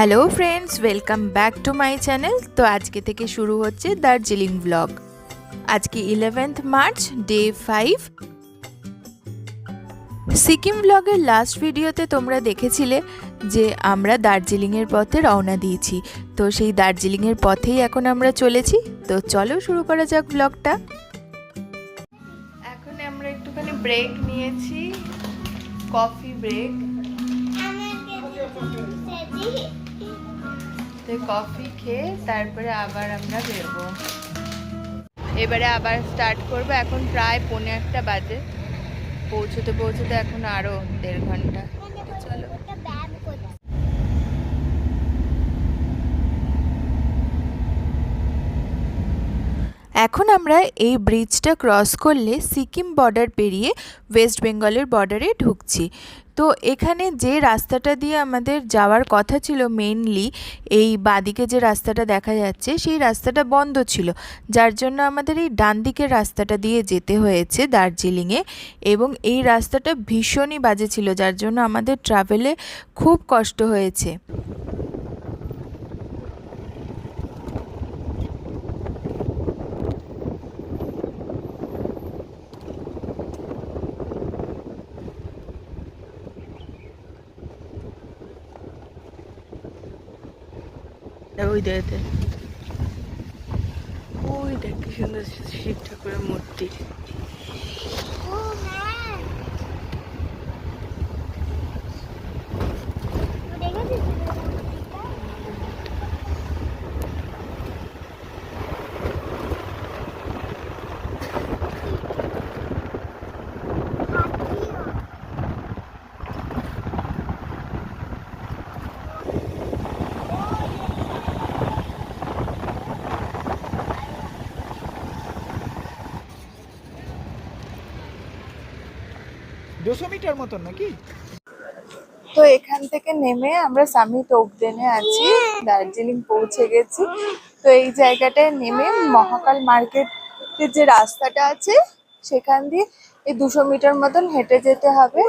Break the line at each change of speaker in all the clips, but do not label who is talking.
Hello friends, welcome back to my channel. তো আজকে থেকে শুরু হচ্ছে দার্জিলিং ব্লগ। আজকে 11th মার্চ, ডে 5। সিকিম ব্লগের লাস্ট ভিডিওতে তোমরা দেখেছিলে যে আমরা দার্জিলিংয়ের পথে রওনা দিয়েছি। তো সেই দার্জিলিংয়ের পথেই এখন আমরা চলেছি। তো চলো শুরু করা যাক ব্লগটা। এখন আমরা একটুখানি ব্রেক নিয়েছি, কফি ব্রেক। তো কফি খেয়ে তারপরে আবার আমরা বেরোবো। এবারে আবার স্টার্ট করবো। এখন প্রায় 1:45 বাজে। পৌঁছতে এখন আরো 1.5 ঘন্টা। চলো। এখন আমরা এই ব্রিজটা ক্রস করলে সিকিম বর্ডার পেরিয়ে ওয়েস্ট বেঙ্গলের বর্ডারে ঢুকছি। তো এখানে যে রাস্তাটা দিয়ে আমাদের যাওয়ার কথা ছিল, মেইনলি এই বাঁদিকে যে রাস্তাটা দেখা যাচ্ছে সেই রাস্তাটা বন্ধ ছিল, যার জন্য আমাদের এই ডান দিকের রাস্তাটা দিয়ে যেতে হয়েছে দার্জিলিংয়ে। এবং এই রাস্তাটা ভীষণই বাজে ছিল, যার জন্য আমাদের ট্রাভেলে খুব কষ্ট হয়েছে। ওই দেখতে, ওই দেখ কি সুন্দর শিব ঠাকুরের মূর্তি।
মিটার মতন নাকি?
তো এখান থেকে নেমে আমরা সামিট ওকডেনে আছি, দার্জিলিং পৌঁছে গেছি। তো এই জায়গাটায় নেমে মহাকাল মার্কেটের যে রাস্তাটা আছে সেখান দিয়ে এই 200 মিটার মতন হেঁটে যেতে হবে।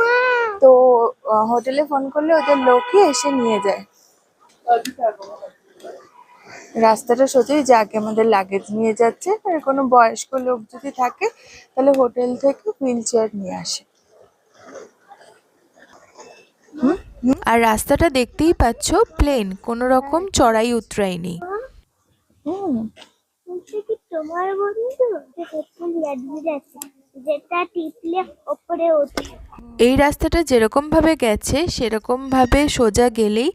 তো হোটেলে ফোন করলে ওদের লোকই এসে নিয়ে যায়। রাস্তাটা সোজাই, যে আগে আমাদের লাগেজ নিয়ে যাচ্ছে, আর কোনো বয়স্ক লোক যদি থাকে তাহলে হোটেল থেকে হুইল চেয়ার নিয়ে আসে। আর রাস্তাটা দেখতেই পাচ্ছ, প্লেন, কোনো রকম চড়াই উতরাই নেই।
তোমার বন্ধু যেটা টিপলে উপরে ওঠে।
এই রাস্তাটা যেরকম ভাবে গেছে সেরকম ভাবে সোজা গেলেই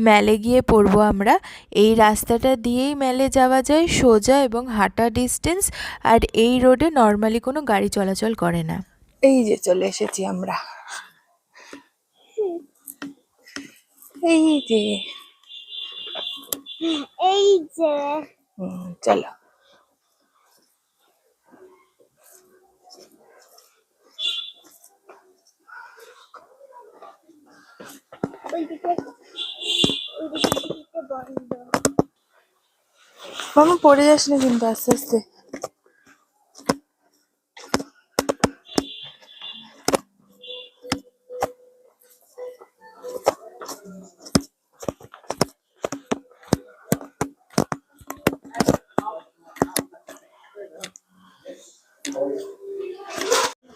ম্যালে গিয়ে পড়বো আমরা। এই রাস্তাটা দিয়েই ম্যালে যাওয়া যায় সোজা, এবং হাঁটা ডিস্টেন্স। আর এই রোডে নর্মালি কোনো গাড়ি চলাচল করে না। এই যে চলে এসেছি আমরা, এই যে
এই যে
চলো।
ওইদিকে বন্ধ।
মামা পড়ে যাস না কিন্তু, আস্তে আস্তে।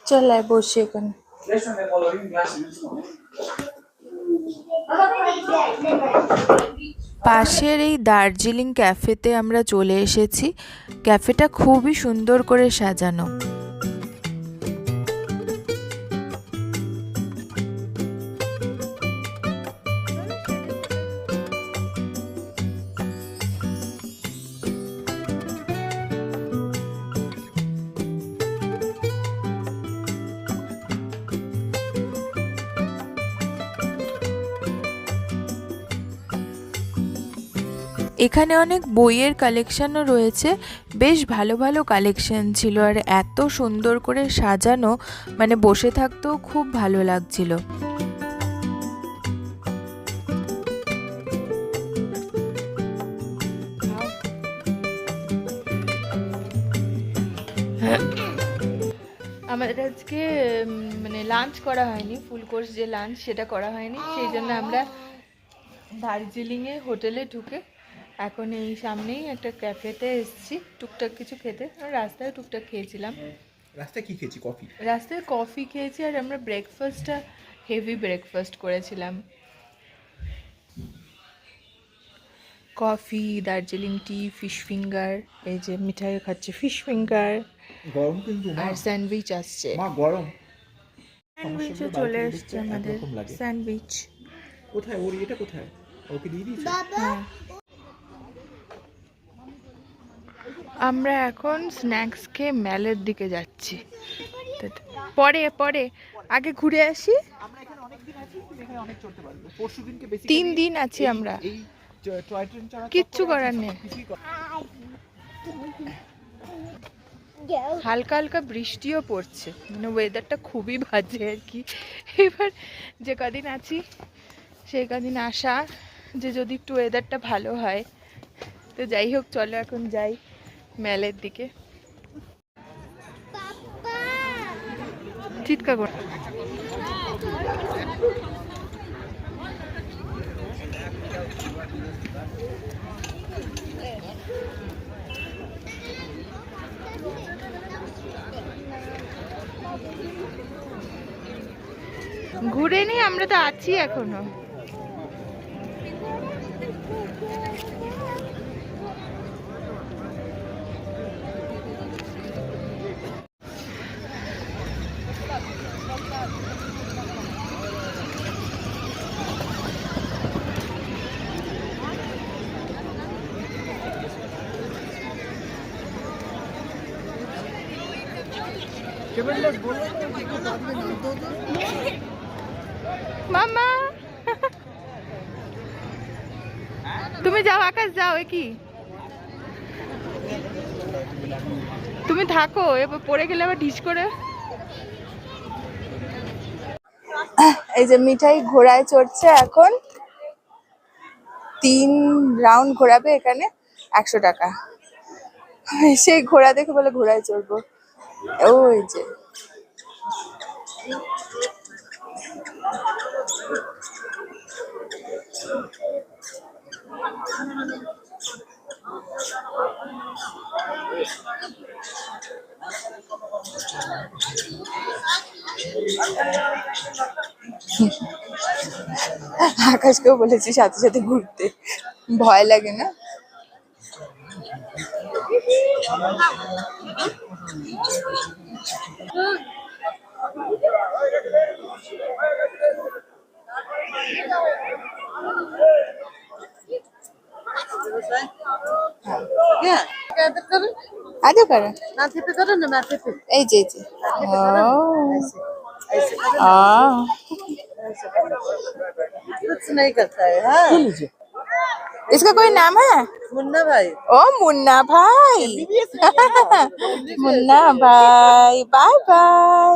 চল আয়, বসি এখানে। পাশের এই দার্জিলিং ক্যাফেতে আমরা চলে এসেছি। ক্যাফেটা খুবই সুন্দর করে সাজানো। এখানে অনেক বইয়ের কালেকশনও রয়েছে, বেশ ভালো ভালো কালেকশন ছিল। আর এত সুন্দর করে সাজানো, মানে বসে থাকতেও খুব ভালো লাগছিল। আমাদের আজকে মানে লাঞ্চ করা হয়নি, ফুল কোর্স যে লাঞ্চ সেটা করা হয়নি, সেই জন্য আমরা দার্জিলিংয়ে হোটেলে ঢুকে এখন এই সামনেই একটা ক্যাফেতে এসেছি টুকটাক কিছু খেতে। রাস্তায় টুকটাক খেয়েছিলাম।
রাস্তায় কি খেয়েছি? কফি।
রাস্তায় কফি খেয়েছি আর আমরা ব্রেকফাস্টটা হেভি ব্রেকফাস্ট করেছিলাম। কফি, দার্জিলিং টি, ফিশ ফিঙ্গার, এই যে মিঠাই খাচ্ছে ফিশ ফিঙ্গার,
গরম কিন্তু মা।
আর স্যান্ডউইচ আসছে।
মা গরম।
স্যান্ডউইচও চলে এসছে আমাদের। স্যান্ডউইচ
কোথায় ওর এটা কোথায়? ওকে দিয়ে দিয়েছি।
বাবা
আমরা এখন স্ন্যাক্স খেয়ে ম্যালের দিকে যাচ্ছি। পরে পরে আগে ঘুরে আসি।
আমরা এখানে অনেক দিন আছি, তুমি এখানে অনেক চড়তে পারবে। পরশুদিনকে বেশি
3 দিন আছি আমরা।
এই টয় ট্রেন চড়া
কিচ্ছু করার নেই। হালকা হালকা বৃষ্টিও পড়ছে, মানে ওয়েদারটা খুবই বাজে আর কি। এবার যে কদিন আছি সেই কদিন আশা যে যদি একটু ওয়েদারটা ভালো হয়। তো যাই হোক, চলো এখন যাই ম্যালের দিকে। চিৎকার করে ঘুরে নি, আমরা তো আছি এখনো। মামা তুমি যাও, আকাশ যাও। এ কি তুমি থাকো, এবার পড়ে গেলে আবার ঢিস করে। এই যে মিঠাই ঘোড়ায় চড়ছে এখন। 3 রাউন্ড ঘোরাবে এখানে, 100 টাকা। সেই ঘোড়া দেখে বলে ঘোড়ায় চড়বো। ওই যে আকাশকেও বলেছি সাথে সাথে ঘুরতে, ভয় লাগে না? আদৌ করো
ना थिपे करो ना मैं थिपे
এই যে
कुछ नहीं करता है हाँ
इसका कोई नाम है?
मुन्ना भाई
ओ मुन्ना भाई। मुन्ना भाई বাই বাই।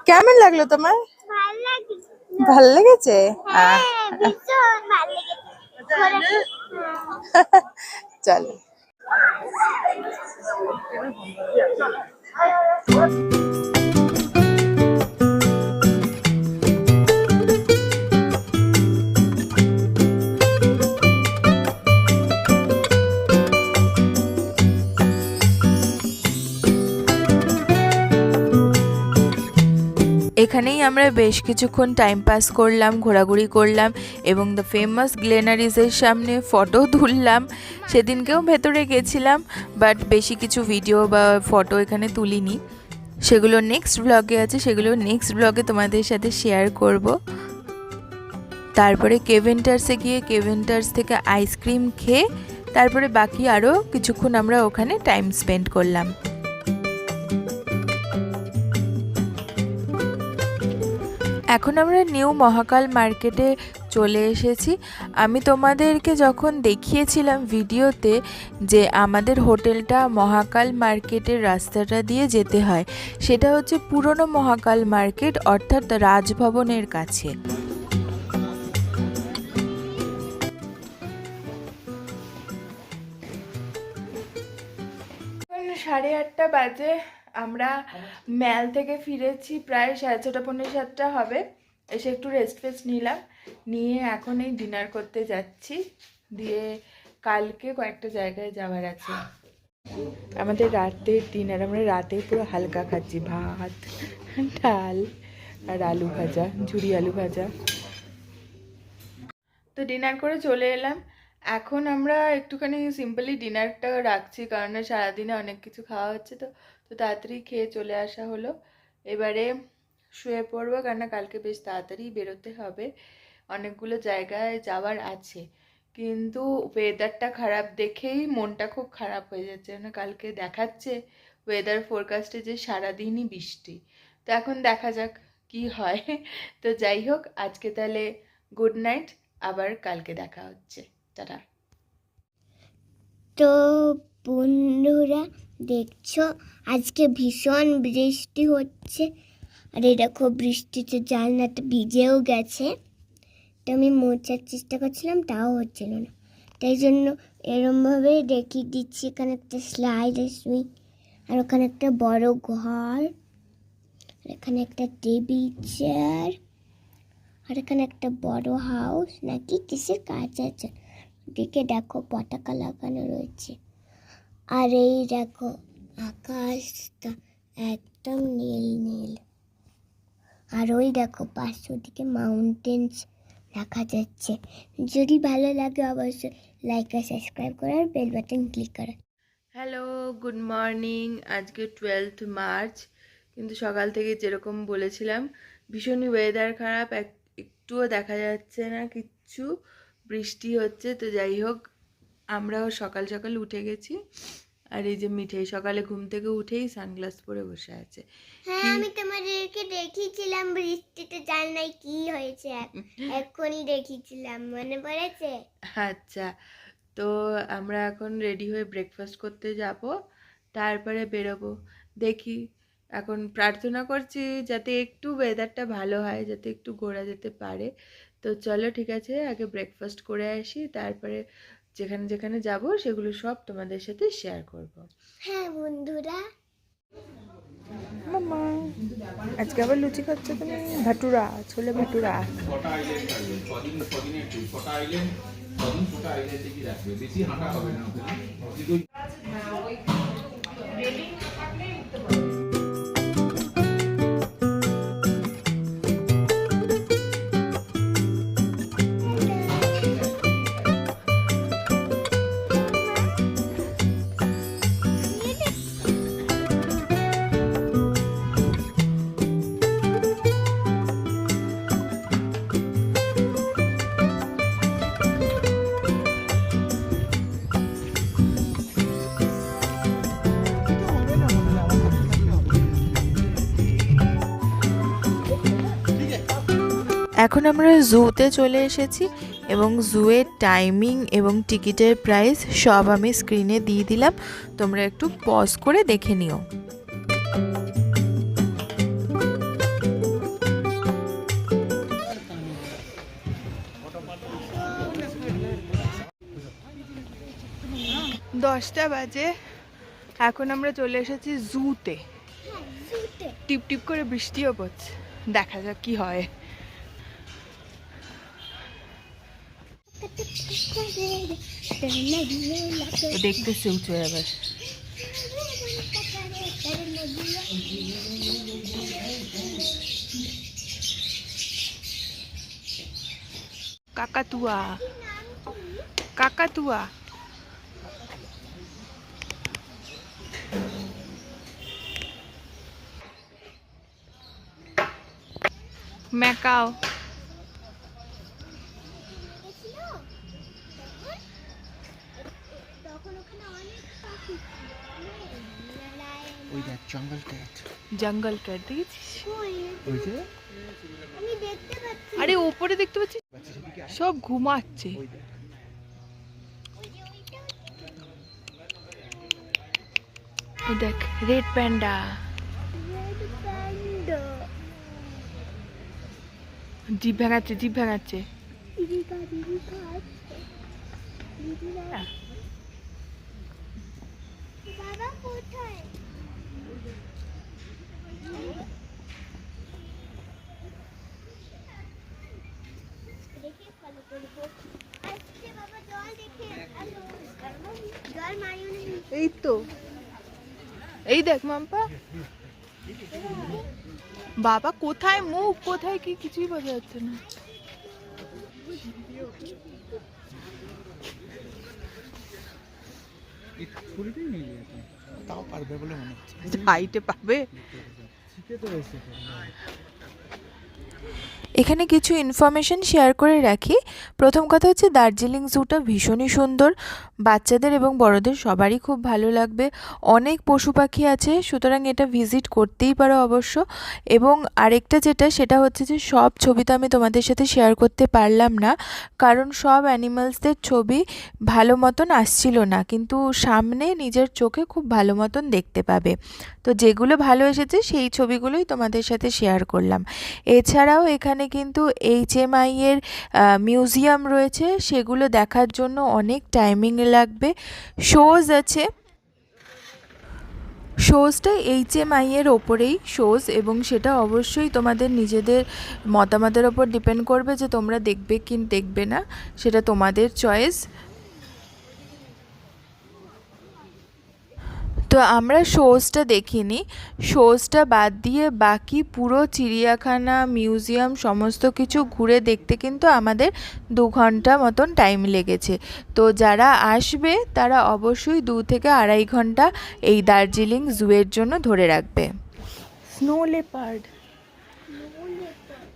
কেমন লাগলো তোমার?
ভালো লাগে।
ভালো লেগেছে?
হ্যাঁ, ভীষণ ভালো লেগেছে।
চলো। এখানেই আমরা বেশ কিছুক্ষণ টাইম পাস করলাম, ঘোরাঘুরি করলাম এবং দ্য ফেমাস গ্লেনারিজের সামনে ফটো তুললাম। সেদিনকেও ভেতরে গেছিলাম, বাট বেশি কিছু ভিডিও বা ফটো এখানে তুলিনি। সেগুলো নেক্সট ব্লগে আছে, সেগুলো নেক্সট ব্লগে তোমাদের সাথে শেয়ার করব। তারপরে কেভেন্টার্সে গিয়ে কেভেন্টার্স থেকে আইসক্রিম খেয়ে তারপরে বাকি আরও কিছুক্ষণ আমরা ওখানে টাইম স্পেন্ড করলাম। এখন আমরা নিউ মহাকাল মার্কেটে চলে এসেছি। আমি তোমাদেরকে যখন দেখিয়েছিলাম ভিডিওতে যে আমাদের হোটেলটা মহাকাল মার্কেটের রাস্তাটা দিয়ে যেতে হয়, সেটা হচ্ছে পুরনো মহাকাল মার্কেট, অর্থাৎ রাজভবনের কাছে। 8:30 বাজে। আমরা ম্যাল থেকে ফিরেছি প্রায় 6:30 পৌনে 7টা হবে। এসে একটু রেস্ট ফেস্ট নিলাম, নিয়ে এখন এই ডিনার করতে যাচ্ছি। দিয়ে কালকে কয়েকটা জায়গায় যাওয়ার আছে। আমাদের রাতের ডিনার, আমরা রাতে পুরো হালকা খাচ্ছি, ভাত, ডাল আর আলু ভাজা, ঝুরি আলু ভাজা। তো ডিনার করে চলে এলাম। এখন আমরা একটুখানি সিম্পলি ডিনারটা রাখছি, কারণ সারাদিনে অনেক কিছু খাওয়া হচ্ছে, তো তো তাড়াতাড়ি খেয়ে চলে আসা হলো। এবারে শুয়ে পড়বো, কারণ কালকে বেশ তাড়াতাড়ি বেরোতে হবে, অনেকগুলো জায়গায় যাওয়ার আছে। কিন্তু ওয়েদারটা খারাপ দেখেই মনটা খুব খারাপ হয়ে যাচ্ছে, কারণ কালকে দেখাচ্ছে ওয়েদার ফোরকাস্টে যে সারাদিনই বৃষ্টি। তো এখন দেখা যাক কি হয়। তো যাই হোক, আজকে তাহলে গুড নাইট, আবার কালকে দেখা হচ্ছে, টাটা।
তো বন্ধুরা দেখছো আজকে ভীষণ বৃষ্টি হচ্ছে, আর এই দেখো বৃষ্টিতে জানলাটা ভিজেও গেছে। তো আমি মোছার চেষ্টা করছিলাম, তাও হচ্ছিল না, তাই জন্য এরমভাবে দেখিয়ে দিচ্ছি। এখানে একটা স্লাইড আসবে, আর ওখানে একটা বড় ঘর, আর এখানে একটা টেবিল চেয়ার, আর এখানে একটা বড় হাউস নাকি কিসের কাজ আছে। দিকে দেখো পতাকা লাগানো রয়েছে, আর এই দেখো আকাশটা একদম নীল নীল, আর ওই দেখো পাশের দিকে মাউন্টেন্স দেখা যাচ্ছে। যদি ভালো লাগে অবশ্যই লাইক আর সাবস্ক্রাইব করে আর বেল বাটন ক্লিক করে।
Hello, good morning. আজকে 12th মার্চ, কিন্তু সকাল থেকে যেরকম বলেছিলাম ভীষণই ওয়েদার খারাপ, একটুও দেখা যাচ্ছে না কিচ্ছু, বৃষ্টি হচ্ছে। তো যাই হোক, আমরাও সকাল সকাল উঠে গেছি। আর এই যে মিঠাই সকালে ঘুম থেকে উঠেই সানগ্লাস পরে বসে আছে।
হ্যাঁ, আমি তোমাদেরকে দেখিয়েছিলাম বৃষ্টিতে, জানলাই কি হয়েছে, এক্ষুনি দেখিয়েছিলাম, মনে পড়েছে?
আচ্ছা, তো আমরা এখন রেডি হয়ে ব্রেকফাস্ট করতে যাব, তারপরে বেরোবো। দেখি, এখন প্রার্থনা করছি যাতে একটু ওয়েদারটা ভালো হয়, যাতে একটু ঘোরা যেতে পারে। তো চলো, ঠিক আছে, আগে ব্রেকফাস্ট করে আসি, তারপরে যেখানে যেখানে যাব সেগুলো সব তোমাদের সাথে শেয়ার করব।
হ্যাঁ বন্ধুরা,
মামা, আজকে আবার লুচি খাচ্ছ তুমি? ভাটুরা, ছোলে ভাটুরা। এখন আমরা জুতে চলে এসেছি, এবং জুয়ের টাইমিং এবং টিকিটের প্রাইস সব আমি স্ক্রিনে দিয়ে দিলাম, তোমরা একটু পজ করে দেখে নিও। দশটা বাজে, এখন আমরা চলে এসেছি জুতে। টিপ টিপ করে বৃষ্টিও পড়ছে, দেখা যাক কি হয়। দেখতেছে উঁচু আবার। কাকাতুয়া, কাকাতুয়া। ম্যাকাও।
ওই দেখ জঙ্গল ক্যাট,
জঙ্গল ক্যাট দেখেছিস?
ওই যে
আমি দেখতে পাচ্ছি।
আরে ওপরে দেখতে পাচ্ছিস, সব ঘুমাচ্ছে। এই দেখ রেড প্যান্ডা, জিভ ভাঙাচ্ছে, জিভ ভাঙাচ্ছে।
বাবা কোথায়?
এই তো, এই দেখ মাম্পা, বাবা কোথায় মুখ কোথায় কি কিছুই বোঝা যাচ্ছে না।
তাও পারবে বলে মনে হচ্ছে।
হাইটে পাবে। এখানে কিছু ইনফরমেশন শেয়ার করে রাখি। প্রথম কথা হচ্ছে দার্জিলিং জুটা ভীষণই সুন্দর, বাচ্চাদের এবং বড়দের সবারই খুব ভালো লাগবে। অনেক পশু পাখি আছে, সুতরাং এটা ভিজিট করতেই পারো অবশ্য। এবং আরেকটা যেটা, সেটা হচ্ছে যে সব ছবি তো আমি তোমাদের সাথে শেয়ার করতে পারলাম না, কারণ সব অ্যানিমালসদের ছবি ভালো মতন আসছিল না, কিন্তু সামনে নিজের চোখে খুব ভালো মতন দেখতে পাবে। তো যেগুলো ভালো এসেছে সেই ছবিগুলোই তোমাদের সাথে শেয়ার করলাম। এছাড়াও এখানে কিন্তু HMI এর মিউজিয়াম রয়েছে, সেগুলো দেখার জন্য অনেক টাইমিং লাগবে। শোজ আছে, শোজটা HMI এর ওপরেই শোজ, এবং সেটা অবশ্যই তোমাদের নিজেদের মতামতের ওপর ডিপেন্ড করবে যে তোমরা দেখবে কি দেখবে না, সেটা তোমাদের চয়েস। তো আমরা শোজটা দেখিনি, শোজটা বাদ দিয়ে বাকি পুরো চিড়িয়াখানা মিউজিয়াম সমস্ত কিছু ঘুরে দেখতে কিন্তু আমাদের 2 ঘন্টা মতন টাইম লেগেছে। তো যারা আসবে তারা অবশ্যই 2 থেকে 2.5 ঘন্টা এই দার্জিলিং জুয়ের জন্য ধরে রাখবে। স্নো লেপার্ড,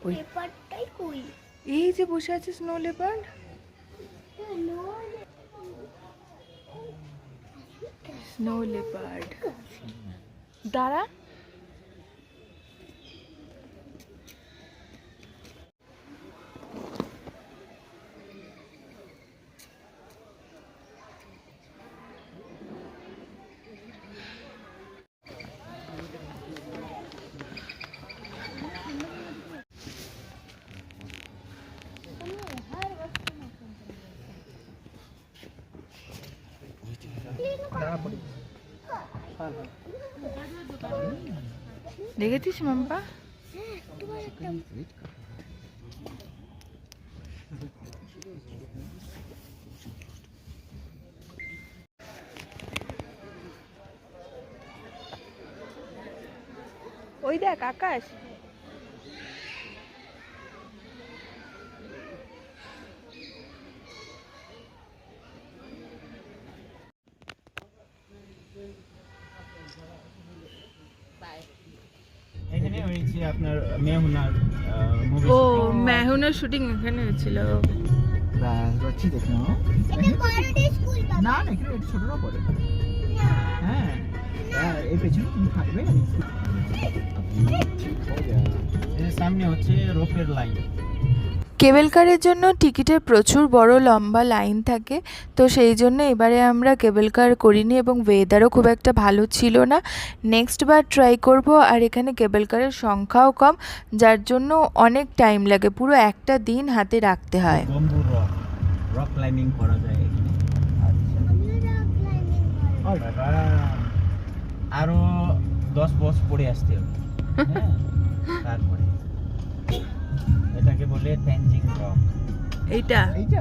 পেপারটাই কই?
এই যে বসে আছে স্নো লেপার্ড। স্নো লেপার্ড দাঁড়া, দেখেছিস মাম্পা? ওই দেখ আকাশ।
এখানে হয়েছে আপনার মেহুনার মুভি।
ও মেহুনার শুটিং এখানে হয়েছিল।
রচ্ছি দেখো না না, এখানে ছোটরা পড়ে। হ্যাঁ এই পেছনে তুমি থাকবে, এর সামনে হচ্ছে রোপের লাইন।
কেবল কারের জন্য টিকিটের প্রচুর বড় লম্বা লাইন থাকে, তো সেই জন্য এবারে আমরা কেবল কার করিনি, এবং ওয়েদারও খুব একটা ভালো ছিল না। নেক্সট বার ট্রাই করব। আর এখানে কেবল কারের সংখ্যাও কম, যার জন্য অনেক টাইম লাগে, পুরো একটা দিন হাতে রাখতে হয়।
বম্বু রক ক্লাইম্বিং করা যায় এখানে। আচ্ছা আরো 10 বছর পরে আসতে হবে। হ্যাঁ তারপরে এটাকে বলে তেনজিং রক।
এইটা
এই যে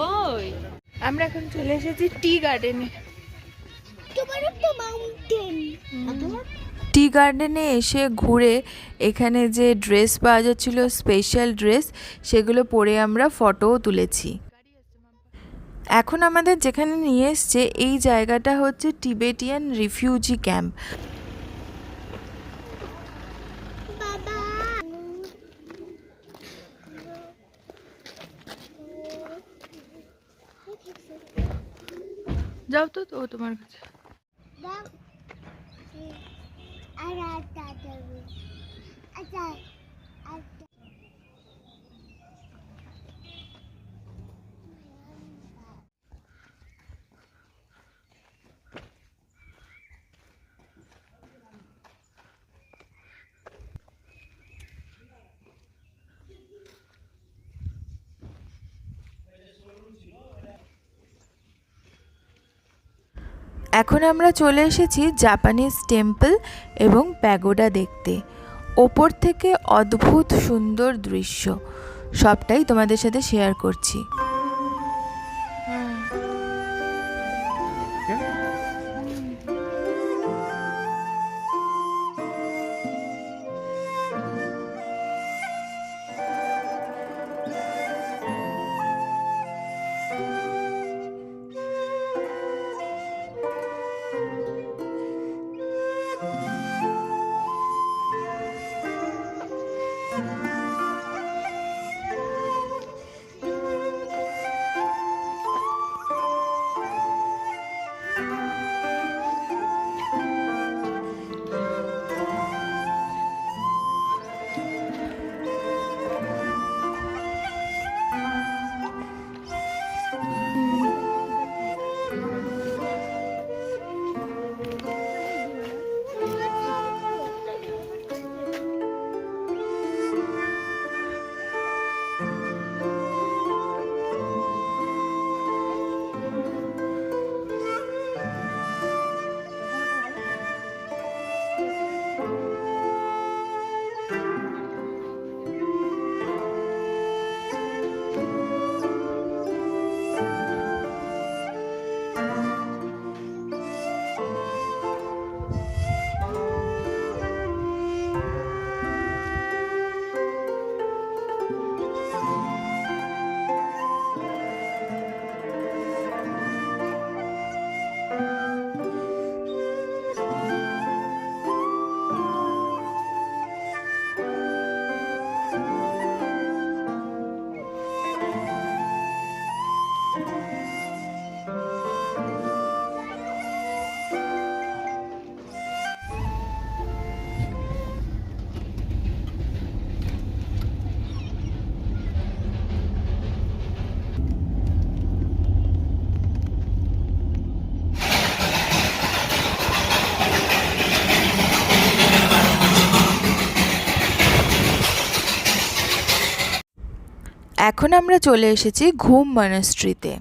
ওই আমরা এখন চলে এসেছি টি গার্ডেনে। টি গার্ডেনে এসে ঘুরে এখানে যে ড্রেস পাওয়া যাচ্ছিল, স্পেশাল ড্রেস, সেগুলো পরে আমরা ফটোও তুলেছি। এখন আমাদের যেখানে নিয়ে এসছে এই জায়গাটা হচ্ছে টিবেটিয়ান রিফিউজি ক্যাম্প। যাও তো ও তোমার কাছে। এখন আমরা চলে এসেছি জাপানিজ টেম্পল এবং প্যাগোডা দেখতে। ওপর থেকে অদ্ভুত সুন্দর দৃশ্য। সবটাই তোমাদের সাথে শেয়ার করছি। এখন আমরা চলে এসেছি ঘুম মনাস্ট্রিতে।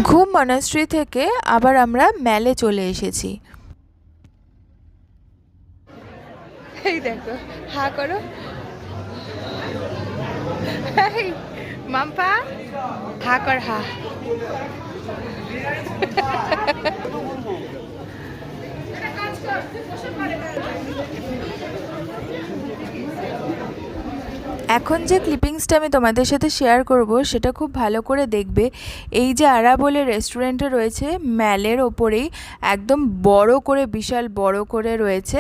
ঘুম মনাস্ট্রি থেকে আবার আমরা ম্যালে চলে এসেছি। এই দেখো, হা করো মাম্পা, হা কর, হা। এখন যে ক্লিপিংসটা আমি তোমাদের সাথে শেয়ার করব সেটা খুব ভালো করে দেখবে। এই যে আরা বলে রেস্টুরেন্টটা রয়েছে ম্যালের ওপরেই, একদম বড় করে, বিশাল বড় করে রয়েছে।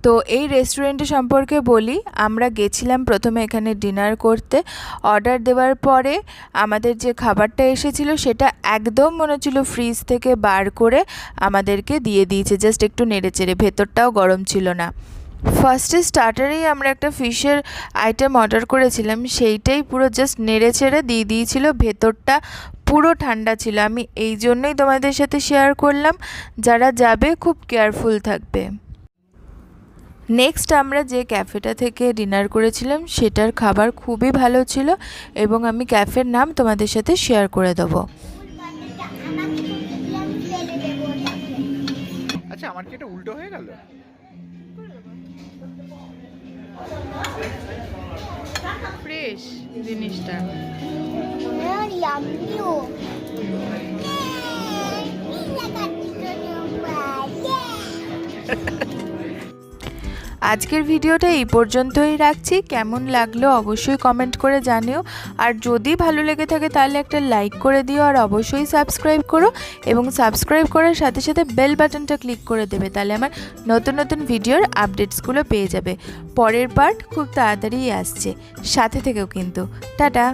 তো এই রেস্টুরেন্টের সম্পর্কে বলি, আমরা গেছিলাম প্রথমে এখানে ডিনার করতে। অর্ডার দেওয়ার পরে আমাদের যে খাবারটা এসেছিল সেটা একদম মনে হচ্ছিল ফ্রিজ থেকে বার করে আমাদেরকে দিয়ে দিয়েছে, জাস্ট একটু নেড়েচেড়ে, ভেতরটাও গরম ছিল না। ফার্স্টে স্টার্টারেই আমরা একটা ফিশের আইটেম অর্ডার করেছিলাম, সেইটাই পুরো জাস্ট নেড়ে ছেড়ে দিয়ে দিয়েছিল, ভেতরটা পুরো ঠান্ডা ছিল। আমি এই জন্যই তোমাদের সাথে শেয়ার করলাম, যারা যাবে খুব কেয়ারফুল থাকবে। নেক্সট আমরা যে ক্যাফেটা থেকে ডিনার করেছিলাম সেটার খাবার খুবই ভালো ছিল এবং আমি ক্যাফের নাম তোমাদের সাথে শেয়ার করে দেবো।
আচ্ছা, আমার কি এটা উল্টো হয়ে গেল?
ফ্রেশ জিনিসটা।
আর ইয়াম্মিও
আজকের ভিডিওটা এই পর্যন্তই রাখছি। কেমন লাগলো অবশ্যই কমেন্ট করে জানিও, আর যদি ভালো লেগে থাকে তাহলে একটা লাইক করে দিও, আর অবশ্যই সাবস্ক্রাইব করো, এবং সাবস্ক্রাইব করার সাথে সাথে বেল বাটনটা ক্লিক করে দেবে, তাহলে আমার নতুন নতুন ভিডিওর আপডেটসগুলো পেয়ে যাবে। পরের পার্ট খুব তাড়াতাড়ি আসছে, সাথে থেকেও কিন্তু। টাটা।